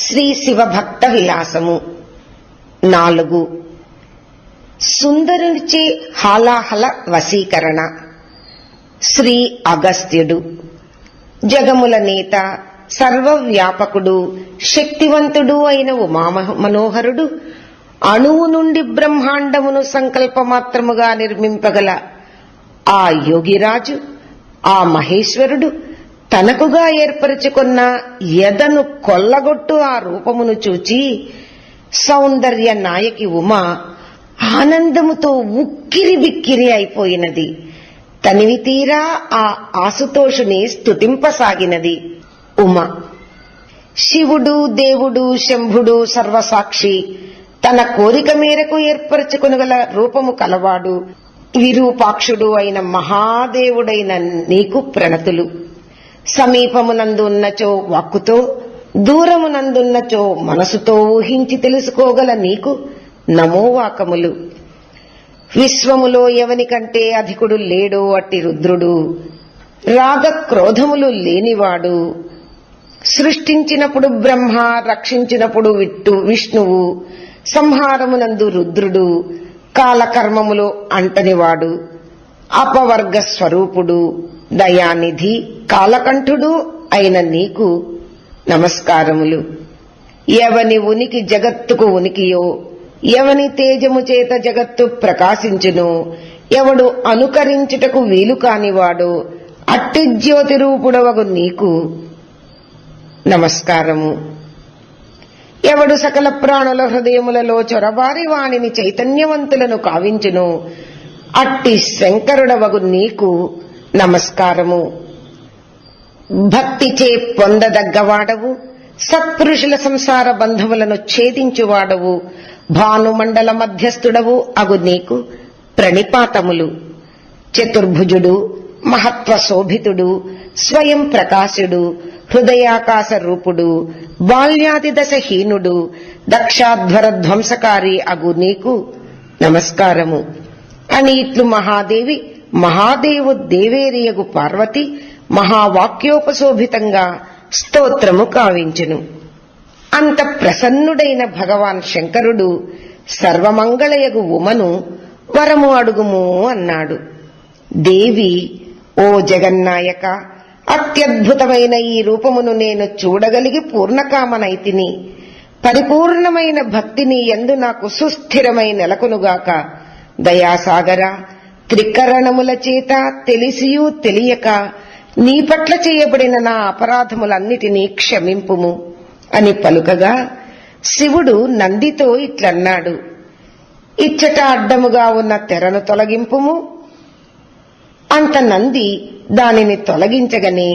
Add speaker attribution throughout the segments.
Speaker 1: శ్రీ శివభక్త విలాసము 4. సుందరునిచే హాలాహల వశీకరణ. శ్రీ అగస్త్యుడు జగముల నేత, సర్వవ్యాపకుడు, శక్తివంతుడు అయిన ఉమామనోహరుడు, అణువు నుండి బ్రహ్మాండమును సంకల్పమాత్రముగా నిర్మింపగల ఆ యోగిరాజు, ఆ మహేశ్వరుడు తనకుగా ఏర్పరచుకున్న ఎదను కొల్లగొట్టు ఆ రూపమును చూచి సౌందర్య నాయకి ఉమ ఆనందముతో ఉక్కిరి బిక్కిరి అయిపోయినది. తనివి తీరా ఆ ఆశుతోషుని స్తుతింపసాగినది. ఉమ: శివుడు, దేవుడు, శంభుడు, సర్వసాక్షి, తన కోరిక మేరకు ఏర్పరచుకొనగల రూపము కలవాడు, విరూపాక్షుడు అయిన మహాదేవుడైన నీకు ప్రణతులు. సమీపమునందు ఉన్నచో వాక్కుతో, దూరమునందున్నచో మనసుతో ఊహించి తెలుసుకోగల నీకు నమోవాకములు. విశ్వములో ఎవనికంటే అధికుడు లేడో అట్టి రుద్రుడు, రాగ క్రోధములు లేనివాడు, సృష్టించినప్పుడు బ్రహ్మ, రక్షించినప్పుడు విష్ణువు, సంహారమునందు రుద్రుడు, కాలకర్మములు అంటనివాడు, అపవర్గ స్వరూపుడు, దయానిధి, కాలకంఠుడు అయిన నీకు నమస్కారములు. ఎవని ఉనికి జగత్తుకు ఉనికియో, ఎవని తేజము చేత జగత్తు ప్రకాశించునో, ఎవడు అనుకరించుటకు వీలు కానివాడో అట్టి జ్యోతి రూపుడవగు నీకు నమస్కారము. ఎవడు సకల ప్రాణుల హృదయములలో చొరబారి వాణిని చైతన్యవంతులను కావించును అట్టి శంకరుడవగు నీకు నమస్కారము. భక్తిచే పొందదగ్గవాడవు, సత్పురుషుల సంసార బంధములను ఛేదించువాడవు, భానుమండల మధ్యస్థుడవు అగు నీకు ప్రణిపాతములు. చతుర్భుజుడు, మహత్వ శోభితుడు, స్వయం ప్రకాశుడు, హృదయాకాశ రూపుడు, బాల్యాది దశహీనుడు, దక్షాధ్వర ధ్వంసకారి అగు నీకు నమస్కారము అని ఇట్లు మహాదేవి మహాదేవు దేవేరియగు పార్వతి మహావాక్యోపశోభితంగా స్తోత్రము కావించును. అంత ప్రసన్నుడైన భగవాన్ శంకరుడు సర్వమంగళయగు ఉమను వరము అడుగుము అన్నాడు. దేవి: ఓ జగన్నాయక, అత్యద్భుతమైన ఈ రూపమును నేను చూడగలిగి పూర్ణకామనైతిని. పరిపూర్ణమైన భక్తిని యందు నాకు సుస్థిరమై నెలకొనుగాక. దయాసాగర, త్రికరణముల చేత తెలిసియూ తెలియక నీ పట్ల చేయబడిన నా అపరాధములన్నిటినీ క్షమింపుము అని పలుకగా శివుడు నందితో ఇట్లన్నాడు: ఇచ్చట అడ్డముగా ఉన్న తెరను తొలగింపుము. అంత నంది దానిని తొలగించగనే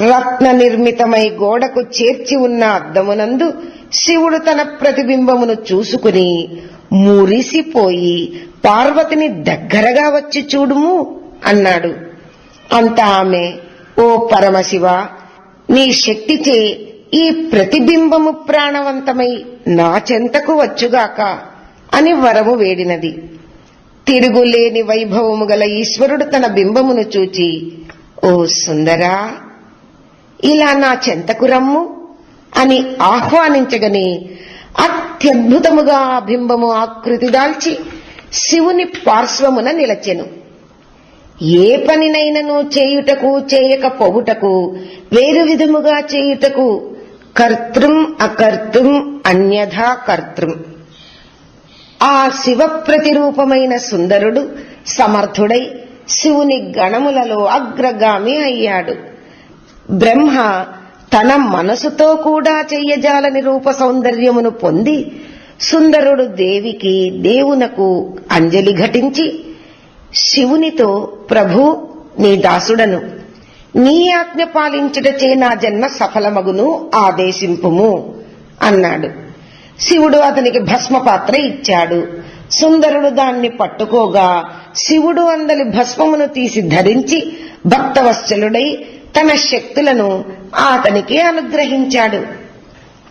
Speaker 1: రత్న నిర్మితమై గోడకు చేర్చి ఉన్న అద్దమునందు శివుడు తన ప్రతిబింబమును చూసుకుని మురిసిపోయి పార్వతిని దగ్గరగా వచ్చి చూడుము అన్నాడు. అంత ఆమె: ఓ పరమశివ, నీ శక్తిచే ఈ ప్రతిబింబము ప్రాణవంతమై నా చెంతకు వచ్చుగాక అని వరము వేడినది. తిరుగులేని వైభవము గల ఈశ్వరుడు తన బింబమును చూచి: ఓ సుందరా, ఇలా నా చెంతకు రమ్ము అని ఆహ్వానించగని అత్యద్భుతముగా ఆ బింబము ఆకృతి దాల్చి శివుని పార్శ్వమున నిలచెను. ఏ పనినైనను చేయుటకు చేయకపోవుటకు వేరు విధముగా చేయుటకు కర్తృం అకర్తృం అన్యథా కర్తృం. ఆ శివ ప్రతిరూపమైన సుందరుడు సమర్థుడై శివుని గణములలో అగ్రగామి అయ్యాడు. బ్రహ్మ తన మనసుతో కూడా చెయ్యజాలని రూప సౌందర్యమును పొంది సుందరుడు దేవికి దేవునకు అంజలి ఘటించి శివునితో: ప్రభూ, నీ దాసుడను, నీ ఆజ్ఞ పాలించుటచే నా జన్మ సఫలమగును, ఆదేశింపుము అన్నాడు. శివుడు అతనికి భస్మపాత్ర ఇచ్చాడు. సుందరుడు దాన్ని పట్టుకోగా శివుడు అందలి భస్మమును తీసి ధరించి భక్తవత్సలుడై తన శక్తులను అతనికి అనుగ్రహించాడు.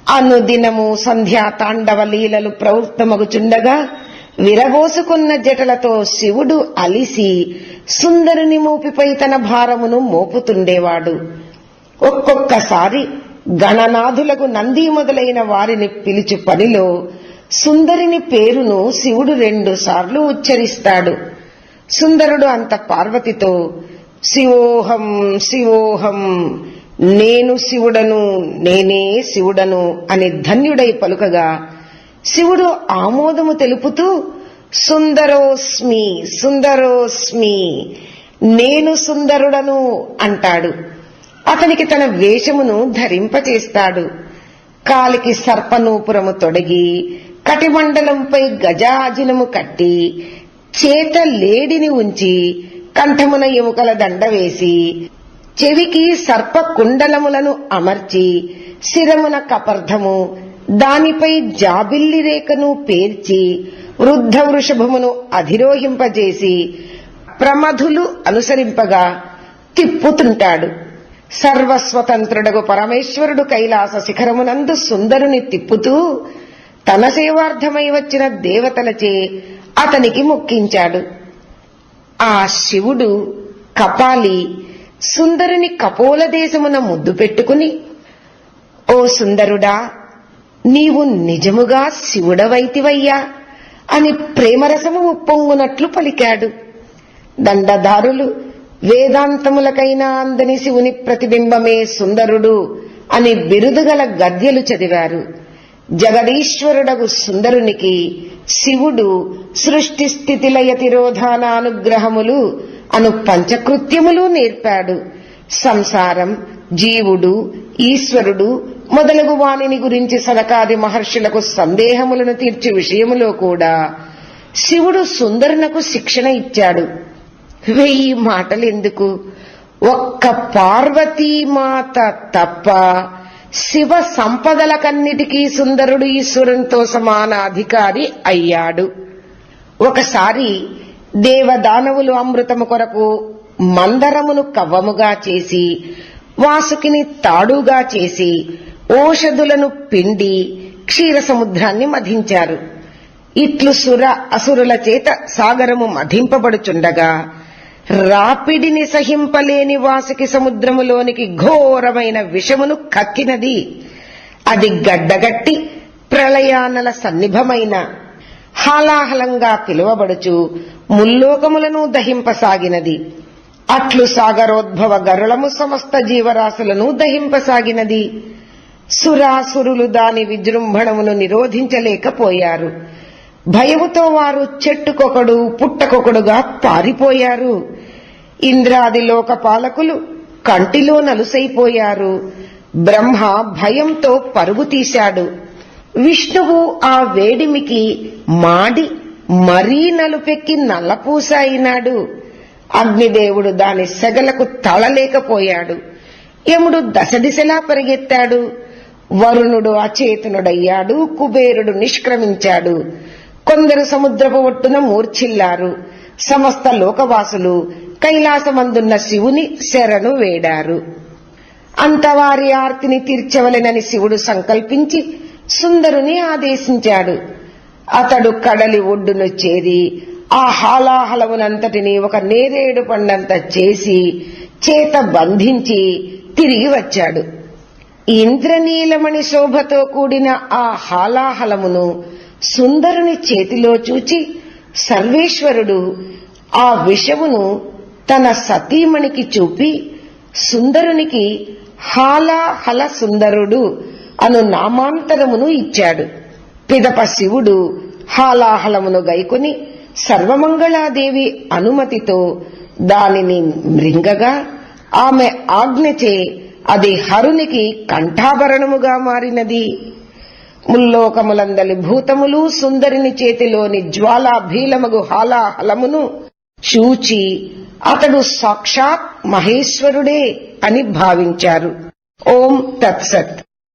Speaker 1: అనుదినము సంధ్యా తాండవ లీలలు ప్రవృత్తమగుచుండగా విరబోసుకున్న జటలతో శివుడు అలిసి సుందరుని మోపిపై తన భారమును మోపుతుండేవాడు. ఒక్కొక్కసారి గణనాథులకు నంది మొదలైన వారిని పిలుచు పనిలో సుందరిని పేరును శివుడు 2 సార్లు ఉచ్చరిస్తాడు. సుందరుడు అంత పార్వతితో శివోహం శివోహం, నేను శివుడను, నేనే శివుడను అని ధన్యుడై పలుకగా శివుడు ఆమోదము తెలుపుతూ సుందరోస్మి సుందరోస్మి, నేను సుందరుడను అంటాడు. అతనికి తన వేషమును ధరింపచేస్తాడు. కాలికి సర్పనూపురము తొడిగి, కటిమండలంపై గజాజినము కట్టి, చేత లేడిని ఉంచి, కంఠమున ఎముకల దండ వేసి, చెవికి సర్ప కుండలములను అమర్చి, శిరమున కపర్ధము, దానిపై జాబిల్లి రేఖను పేర్చి, వృద్ధ వృషభమును అధిరోహింపజేసి, ప్రమధులు అనుసరింపగా తిప్పుతుంటాడు. సర్వస్వతంత్రుడగు పరమేశ్వరుడు కైలాస శిఖరమునందు సుందరుని తిప్పుతూ తన సేవార్థమై వచ్చిన దేవతలచే అతనికి మొక్కించాడు. ఆ శివుడు కపాలి సుందరుని కపోల దేశమున ముద్దు పెట్టుకుని, ఓ సుందరుడా, నీవు నిజముగా శివుడవైతివయ్యా అని ప్రేమరసము ఉప్పొంగునట్లు పలికాడు. దండధారులు వేదాంతములకైనా అందని శివుని ప్రతిబింబమే సుందరుడు అని బిరుదుగల గద్యలు చదివారు. జగదీశ్వరుడగు సుందరునికి శివుడు సృష్టి స్థితి లయ తిరోధాన అనుగ్రహములు అను పంచకృత్యములు నేర్పాడు. సంసారం, జీవుడు, ఈశ్వరుడు మొదలగు వానిని గురించి సనకాది మహర్షులకు సందేహములను తీర్చే విషయములో కూడా శివుడు సుందరునకు శిక్షణ ఇచ్చాడు. 1000 మాటలెందుకు, ఒక్క పార్వతీమాత తప్ప శివ సంపదలకన్నిటికీ సుందరుడు ఈశ్వరునితో సమాన అధికారి అయ్యాడు. ఒకసారి దేవదానవులు అమృతము కొరకు మందరమును కవ్వముగా చేసి, వాసుకిని తాడుగా చేసి, ఓషధులను పిండి క్షీర సముద్రాన్ని మధించారు. ఇట్లు సుర అసురుల చేత సాగరము మధింపబడుచుండగా రాపిడిని సహింపలేని వాసుకి సముద్రములోనికి ఘోరమైన విషమును కక్కినది. అది గడ్డగట్టి ప్రళయానల సన్నిభమైన హాలాహలంగా పిలువబడుచు ముల్లోకములను దహింపసాగినది. అట్లు సాగరోద్భవ గరుళము సమస్త జీవరాశులను దహింపసాగినది. సురాసురులు దాని విజృంభణమును నిరోధించలేకపోయారు. భయముతో వారు చెట్టుకొకడు పుట్టకొకడుగా పారిపోయారు. ఇంద్రాది లోకపాలకులు కంటిలో నలుసైపోయారు. బ్రహ్మ భయంతో పరుగు తీశాడు. విష్ణువు ఆ వేడిమికి మాడి మరీ నలుపెక్కి నల్లపూస అయినాడు. అగ్నిదేవుడు దాని సెగలకు తళలేకపోయాడు. యముడు దశదిశలా పరిగెత్తాడు. వరుణుడు అచేతనుడయ్యాడు. కుబేరుడు నిష్క్రమించాడు. కొందరు సముద్రపు ఒట్టున మూర్ఛిల్లారు. సమస్త లోకవాసులు కైలాసమందున్న శివుని శరణు వేడారు. అంతవారి ఆర్తిని తీర్చవలెనని శివుడు సంకల్పించి సుందరుని ఆదేశించాడు. అతడు కడలి ఒడ్డును చేరి ఆ హాలాహలమునంతటిని ఒక నేరేడు పండంత చేసి చేత బంధించి తిరిగి వచ్చాడు. ఇంద్రనీలమణి శోభతో కూడిన ఆ హాలాహలమును సుందరుని చేతిలో చూచి సర్వేశ్వరుడు ఆ విషమును తన సతీమణికి చూపి సుందరునికి హాలాహల సుందరుడు అను నామాంతరమును ఇచ్చాడు. పిదప శివుడు హాలాహలమును గైకొని సర్వమంగళాదేవి అనుమతితో దానిని మృంగగా ఆమె ఆజ్ఞచే అది హరునికి కంఠాభరణముగా మారినది. ముల్లోకములందలి భూతములు సుందరిని చేతిలోని జ్వాలాభీలమగు హాలాహలమును చూచి అతడు సాక్షాత్ మహేశ్వరుడే అని భావించారు. ఓం తత్సత్.